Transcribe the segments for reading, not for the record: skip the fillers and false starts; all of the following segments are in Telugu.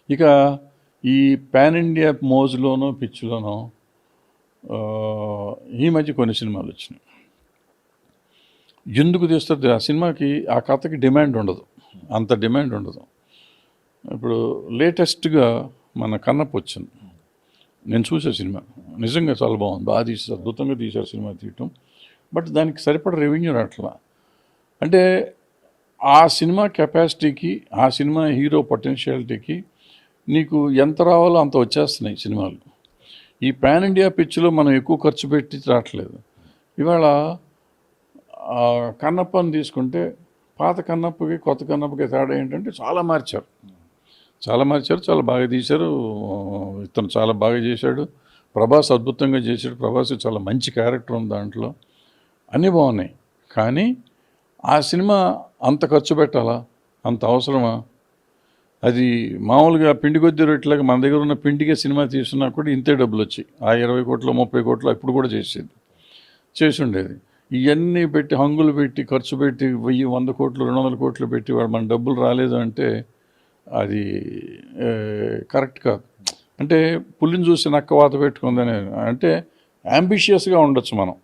ఇక ఈ పాన్ ఇండియా మోజులోనో పిచ్చిలోనో ఈ మధ్య కొన్ని సినిమాలు వచ్చినాయి. ఎందుకు తీస్తుంది ఆ సినిమాకి? ఆ కథకి డిమాండ్ ఉండదు, అంత డిమాండ్ ఉండదు. ఇప్పుడు లేటెస్ట్గా మన కన్నప్ప వచ్చింది, నేను చూసే సినిమా నిజంగా చాలా బాగుంది, బాగా తీసారు, అద్భుతంగా తీశారు సినిమా తీయటం. బట్ దానికి సరిపడ రెవెన్యూ రావట్లా. అంటే ఆ సినిమా కెపాసిటీకి, ఆ సినిమా హీరో పొటెన్షియాలిటీకి నీకు ఎంత రావాలో అంత వచ్చేస్తున్నాయి సినిమాలు. ఈ పాన్ ఇండియా పిచ్చిలో మనం ఎక్కువ ఖర్చు పెట్టి రావట్లేదు. ఇవాళ కన్నప్పని తీసుకుంటే పాత కన్నప్పకి కొత్త కన్నప్పకి తేడా ఏంటంటే చాలా మార్చారు, చాలా బాగా తీశారు. ఇతను చాలా బాగా చేశాడు, ప్రభాస్ అద్భుతంగా చేశాడు. ప్రభాస్ చాలా మంచి క్యారెక్టర్ ఉంది దాంట్లో, అన్నీ బాగున్నాయి. కానీ ఆ సినిమా అంత ఖర్చు పెట్టాలా? అంత అవసరమా? అది మామూలుగా పిండి కొద్ది రొట్టెలాగా మన దగ్గర ఉన్న పిండికే సినిమా తీసుకున్నా కూడా ఇంతే డబ్బులు వచ్చాయి. ఆ 20 కోట్లు 30 కోట్లు ఇప్పుడు కూడా చేసి ఉండేది. ఇవన్నీ పెట్టి హంగులు పెట్టి ఖర్చు పెట్టి 1000 100 కోట్లు 200 కోట్లు పెట్టి వాడు మన డబ్బులు రాలేదు అంటే అది కరెక్ట్ కాదు. అంటే పులిని చూసి నక్క వాత పెట్టుకుందని, అంటే యాంబిషియస్గా ఉండొచ్చు మనం.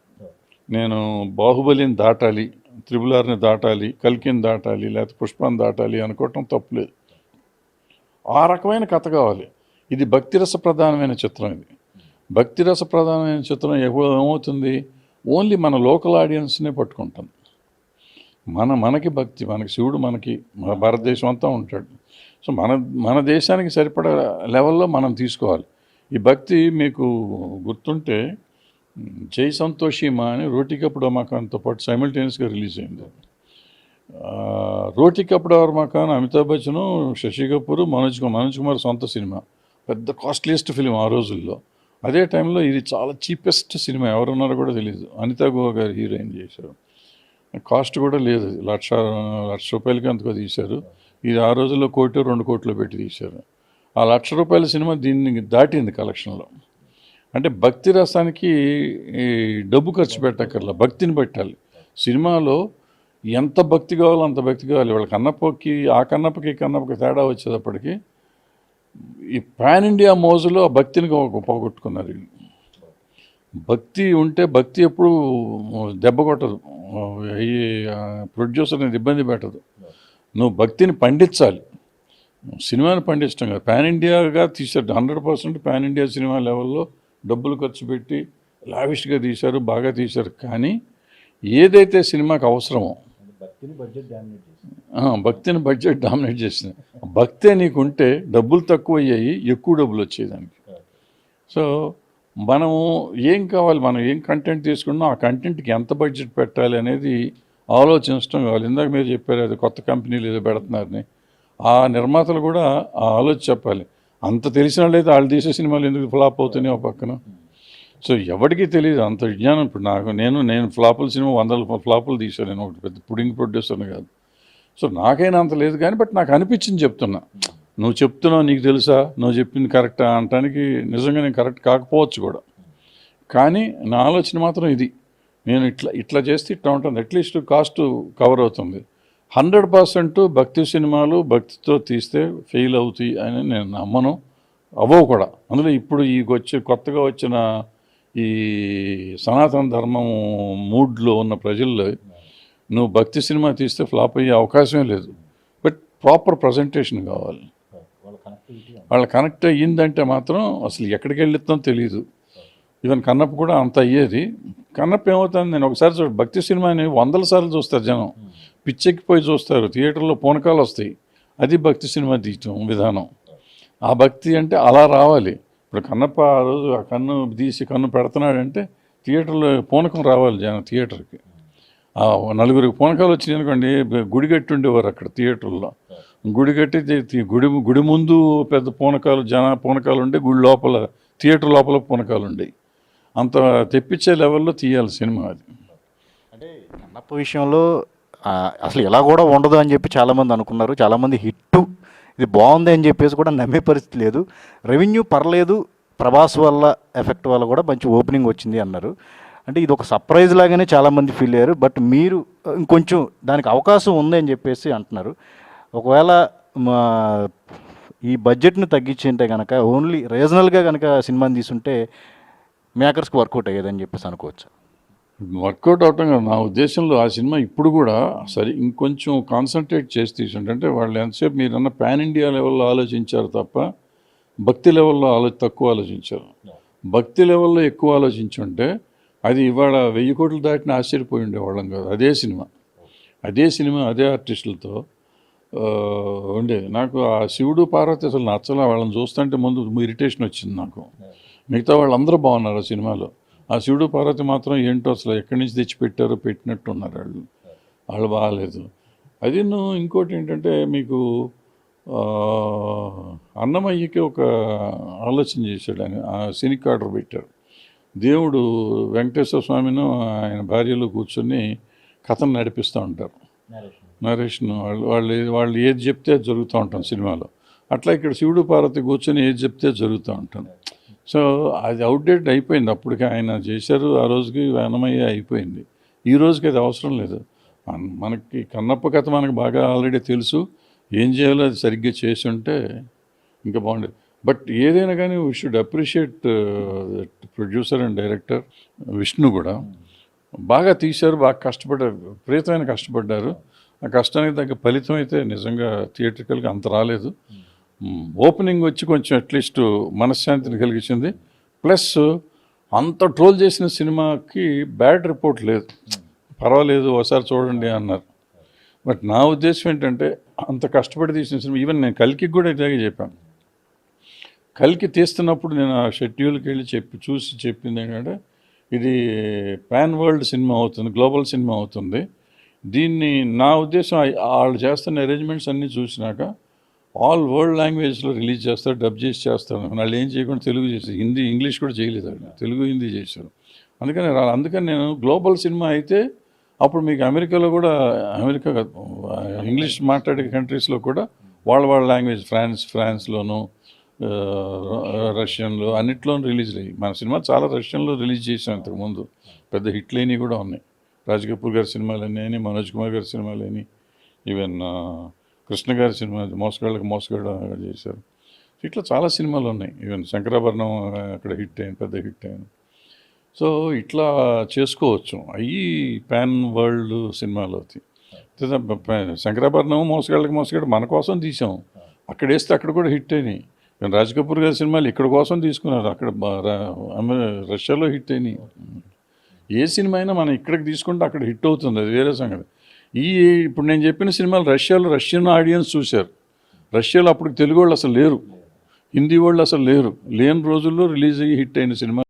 నేను బాహుబలిని దాటాలి, త్రిబుల్-ఆర్ని దాటాలి, కల్కిని దాటాలి, లేకపోతే పుష్పాన్ని దాటాలి అనుకోవటం తప్పులేదు. ఆ రకమైన కథ కావాలి. ఇది భక్తిరస ప్రధానమైన చిత్రం. ఇది భక్తిరస ప్రధానమైన చిత్రం ఏమవుతుంది? ఓన్లీ మన లోకల్ ఆడియన్స్నే పట్టుకుంటాం. మనకి భక్తి, మనకి శివుడు, మనకి మన భారతదేశం అంతా ఉంటాడు. సో మన దేశానికి సరిపడా లెవెల్లో మనం తీసుకోవాలి. ఈ భక్తి మీకు గుర్తుంటే జై సంతోషి మా అని రోటీ కపడా మకాన్తో పాటు సైమల్టేనియస్గా రిలీజ్ అయింది. రోటీ కపడా మకాన్ అమితాబ్ బచ్చన్, శశి కపూర్, మనోజ్ కుమార్ సొంత సినిమా, పెద్ద కాస్ట్లీయెస్ట్ ఫిలిం ఆ రోజుల్లో. అదే టైంలో ఇది చాలా చీపెస్ట్ సినిమా, ఎవరున్నారో కూడా తెలియదు. అనితా గుహ గారు హీరోయిన్ చేశారు. కాస్ట్ కూడా లేదు, లక్ష రూపాయలకి అంతగా తీశారు. ఇది ఆ రోజుల్లో 1 కోటి 2 కోట్లు పెట్టి తీశారు. ఆ ₹1,00,000 సినిమా దీన్ని దాటింది కలెక్షన్లో. అంటే భక్తి రసానికి డబ్బు ఖర్చు పెట్టక్కర్లా, భక్తిని పెట్టాలి. సినిమాలో ఎంత భక్తి కావాలో అంత భక్తి కావాలి. వాళ్ళ కన్నప్పకి, ఆ కన్నప్పకి తేడా వచ్చేటప్పటికి ఈ పాన్ ఇండియా మోజులో ఆ భక్తిని పోగొట్టుకున్నారు. భక్తి ఉంటే భక్తి ఎప్పుడు దెబ్బ కొట్టదు, ఈ ప్రొడ్యూసర్ని ఇబ్బంది పెట్టదు. నువ్వు భక్తిని పండించాలి, సినిమాని పండించడం కాదు. పాన్ ఇండియాగా తీశారు, 100% పాన్ ఇండియా సినిమా లెవెల్లో డబ్బులు ఖర్చు పెట్టి లావిష్గా తీశారు, బాగా తీశారు. కానీ ఏదైతే సినిమాకి అవసరమో భక్తిని బడ్జెట్ డామినేట్ చేసింది. భక్తే నీకుంటే డబ్బులు తక్కువ అయ్యాయి, ఎక్కువ డబ్బులు వచ్చాయి దానికి. సో మనము ఏం కావాలి, మనం ఏం కంటెంట్ తీసుకున్నాం, ఆ కంటెంట్కి ఎంత బడ్జెట్ పెట్టాలి అనేది ఆలోచించడం కావాలి. ఇందాక మీరు చెప్పారు అది కొత్త కంపెనీలు ఏదో పెడుతున్నారని, ఆ నిర్మాతలు కూడా ఆ ఆలోచన చెప్పాలి. అంత తెలిసిన వాళ్ళైతే వాళ్ళు తీసే సినిమాలు ఎందుకు ఫ్లాప్ అవుతున్నాయి పక్కన. సో ఎవరికి తెలియదు అంత విజ్ఞానం. ఇప్పుడు నేను ఫ్లాపుల సినిమా 100 ఫ్లాపులు తీశాను, నేను ఒకటి పెద్ద పుడింగ్ ప్రొడ్యూసర్ని కాదు. సో నాకైనా అంత లేదు, కానీ బట్ నాకు అనిపించింది చెప్తున్నా. నువ్వు చెప్తున్నావు నీకు తెలుసా, నువ్వు చెప్పింది కరెక్టా అనటానికి నిజంగా నేను కరెక్ట్ కాకపోవచ్చు కూడా, కానీ నా ఆలోచన మాత్రం ఇది. నేను ఇట్లా చేస్తే ఇట్లా ఉంటుంది, అట్లీస్ట్ కాస్ట్ కవర్ అవుతుంది. 100% భక్తి సినిమాలు భక్తితో తీస్తే ఫెయిల్ అవుతాయి అని నేను నమ్మను, అవ్వవు కూడా. అందులో ఇప్పుడు కొత్తగా వచ్చిన ఈ సనాతన ధర్మం మూడ్లో ఉన్న ప్రజల్లో నువ్వు భక్తి సినిమా తీస్తే ఫ్లాప్ అయ్యే అవకాశమే లేదు. బట్ ప్రాపర్ ప్రజెంటేషన్ కావాలి. వాళ్ళ కనెక్ట్ అయ్యిందంటే మాత్రం అసలు ఎక్కడికి వెళ్తాం తెలియదు. ఈవెన్ కన్నప్ప కూడా అంత అయ్యేది. కన్నప్ప ఏమవుతుంది, నేను ఒకసారి భక్తి సినిమాని 100 సార్లు చూస్తారు జనం, పిచ్చెక్కిపోయి చూస్తారు, థియేటర్లో పూనకాలు వస్తాయి. అది భక్తి సినిమా తీయటం విధానం. ఆ భక్తి అంటే అలా రావాలి. ఇప్పుడు కన్నప్ప ఆ రోజు ఆ కన్ను తీసి కన్ను పెడుతున్నాడంటే థియేటర్లో పూనకం రావాలి జనం థియేటర్కి. 4 పూనకాలు వచ్చినాయి అనుకోండి, గుడి కట్టి ఉండేవారు అక్కడ థియేటర్లో. గుడి కట్టి గుడి ముందు పెద్ద పూనకాలు ఉండే, గుడి లోపల థియేటర్ లోపల పూనకాలు ఉండేవి. అంత తెప్పించే లెవెల్లో తీయాలి సినిమా. అది అంటే కన్నప్ప విషయంలో అసలు ఇలా కూడా ఉండదు అని చెప్పి చాలామంది అనుకున్నారు. చాలామంది హిట్ ఇది బాగుంది అని చెప్పేసి కూడా నమ్మే పరిస్థితి లేదు. రెవెన్యూ పర్లేదు, ప్రభాస్ వల్ల ఎఫెక్ట్ వల్ల కూడా మంచి ఓపెనింగ్ వచ్చింది అన్నారు. అంటే ఇది ఒక సర్ప్రైజ్ లాగానే చాలామంది ఫీల్ అయ్యారు. బట్ మీరు ఇంకొంచెం దానికి అవకాశం ఉంది అని చెప్పేసి అంటున్నారు. ఒకవేళ ఈ బడ్జెట్ను తగ్గించింటే కనుక ఓన్లీ రీజనల్గా కనుక సినిమాని తీసుంటే మేకర్స్కి వర్కౌట్ అయ్యేదని చెప్పేసి అనుకోవచ్చు. వర్కౌట్ అవటం కాదు నా ఉద్దేశంలో. ఆ సినిమా ఇప్పుడు కూడా సరే ఇంకొంచెం కాన్సన్ట్రేట్ చేసి తీసుంటే వాళ్ళు ఎంతసేపు మీరన్న పాన్ ఇండియా లెవెల్లో ఆలోచించారు తప్ప భక్తి లెవెల్లో తక్కువ ఆలోచించారు. భక్తి లెవెల్లో ఎక్కువ ఆలోచించుంటే అది ఇవాళ 1000 కోట్లు దాటిన ఆశ్చర్యపోయి ఉండేవాళ్ళం కాదు. అదే సినిమా అదే ఆర్టిస్టులతో ఉండేది. నాకు ఆ శివుడు పార్వతి అసలు నచ్చలా. వాళ్ళని చూస్తుంటే ముందు ఇరిటేషన్ వచ్చింది నాకు. మిగతా వాళ్ళందరూ బాగున్నారు ఆ సినిమాలో. ఆ శివుడు పార్వతి మాత్రం ఏంటో అసలు ఎక్కడి నుంచి తెచ్చిపెట్టారో పెట్టినట్టు ఉన్నారు వాళ్ళు బాగాలేదు. అది ఇంకోటి ఏంటంటే మీకు అన్నమయ్యకి ఒక ఆలోచన చేశాడు ఆయన. ఆ సినిక్ ఆర్డర్ పెట్టారు. దేవుడు వెంకటేశ్వర స్వామిను ఆయన భార్యలో కూర్చొని కథను నడిపిస్తూ ఉంటారు. నరేష్ను వాళ్ళు ఏది చెప్తే అది జరుగుతూ ఉంటాం సినిమాలో. అట్లా ఇక్కడ శివుడు పార్వతి కూర్చొని ఏది చెప్తే జరుగుతూ ఉంటాను. సో అది అవుట్డేట్ అయిపోయింది. అప్పటికి ఆయన చేశారు, ఆ రోజుకి అన్నమయ్య అయిపోయింది. ఈ రోజుకి అది అవసరం లేదు. మనకి కన్నప్ప కథ మనకు బాగా ఆల్రెడీ తెలుసు. ఏం చేయాలో అది సరిగ్గా చేసి ఉంటే ఇంకా బాగుండేది. బట్ ఏదైనా కానీ we should appreciate producer and director Vishnu కూడా బాగా తీశారు, బాగా కష్టపడ్డారు, విపరీతమైన కష్టపడ్డారు. ఆ కష్టానికి తగ్గ ఫలితం అయితే నిజంగా థియేట్రికల్గా అంత రాలేదు. ఓపెనింగ్ వచ్చి కొంచెం అట్లీస్ట్ మనశ్శాంతిని కలిగించింది. ప్లస్ అంత ట్రోల్ చేసిన సినిమాకి బ్యాడ్ రిపోర్ట్ లేదు. పర్వాలేదు ఒకసారి చూడండి అన్నారు. బట్ నా ఉద్దేశం ఏంటంటే అంత కష్టపడి తీసిన సినిమా, ఈవెన్ నేను కల్కి కూడా ఇలాగే చెప్పాను. కల్కి తీస్తున్నప్పుడు నేను ఆ షెడ్యూల్కి వెళ్ళి చెప్పింది ఏంటంటే ఇది పాన్ వరల్డ్ సినిమా అవుతుంది, గ్లోబల్ సినిమా అవుతుంది. దీన్ని నా ఉద్దేశం వాళ్ళు చేస్తున్న అరేంజ్మెంట్స్ అన్నీ చూసినాక ఆల్ వరల్డ్ లాంగ్వేజ్లో రిలీజ్ చేస్తారు, డబ్ చేసి చేస్తారు. వాళ్ళు ఏం చేయకుండా తెలుగు చేశారు, హిందీ ఇంగ్లీష్ కూడా చేయలేదు, తెలుగు హిందీ చేశారు. అందుకని నేను గ్లోబల్ సినిమా అయితే అప్పుడు మీకు అమెరికా ఇంగ్లీష్ మాట్లాడే కంట్రీస్లో కూడా వాళ్ళ లాంగ్వేజ్ ఫ్రాన్స్లోను రష్యన్లో అన్నిట్లోనూ రిలీజ్ అయ్యి మన సినిమా చాలా రష్యన్లో రిలీజ్ చేసాం ఇంతకుముందు. పెద్ద హిట్లు అయినవి కూడా ఉన్నాయి. రాజ్ కపూర్ గారి సినిమాలు అయినాయి, మనోజ్ కుమార్ గారి సినిమాలు అయినాయి, ఈవెన్ కృష్ణ గారి సినిమా మోసగాళ్ళకి చేశారు. ఇట్లా చాలా సినిమాలు ఉన్నాయి. ఈవెన్ శంకరాభరణం అక్కడ హిట్ అయింది, పెద్ద హిట్ అయింది. సో ఇట్లా చేసుకోవచ్చు. అవి పాన్ వరల్డ్ సినిమాలు అవుతాయి. శంకరాభరణం మోసగాడు మన కోసం తీసాం, అక్కడ వేస్తే అక్కడ కూడా హిట్ అయినాయి. రాజ్ కపూర్ గారి సినిమాలు ఇక్కడ కోసం తీసుకున్నారు, అక్కడ రష్యాలో హిట్ అయినాయి. ఏ సినిమా అయినా మనం ఇక్కడికి తీసుకుంటే అక్కడ హిట్ అవుతుంది, అది వేరే సంగతి. ఇప్పుడు నేను చెప్పిన సినిమాలు రష్యన్ ఆడియన్స్ చూశారు. రష్యాలో అప్పుడు తెలుగు వాళ్ళు అసలు లేరు, హిందీ వాళ్ళు అసలు లేరు. లేని రోజుల్లో రిలీజ్ అయ్యి హిట్ అయిన సినిమా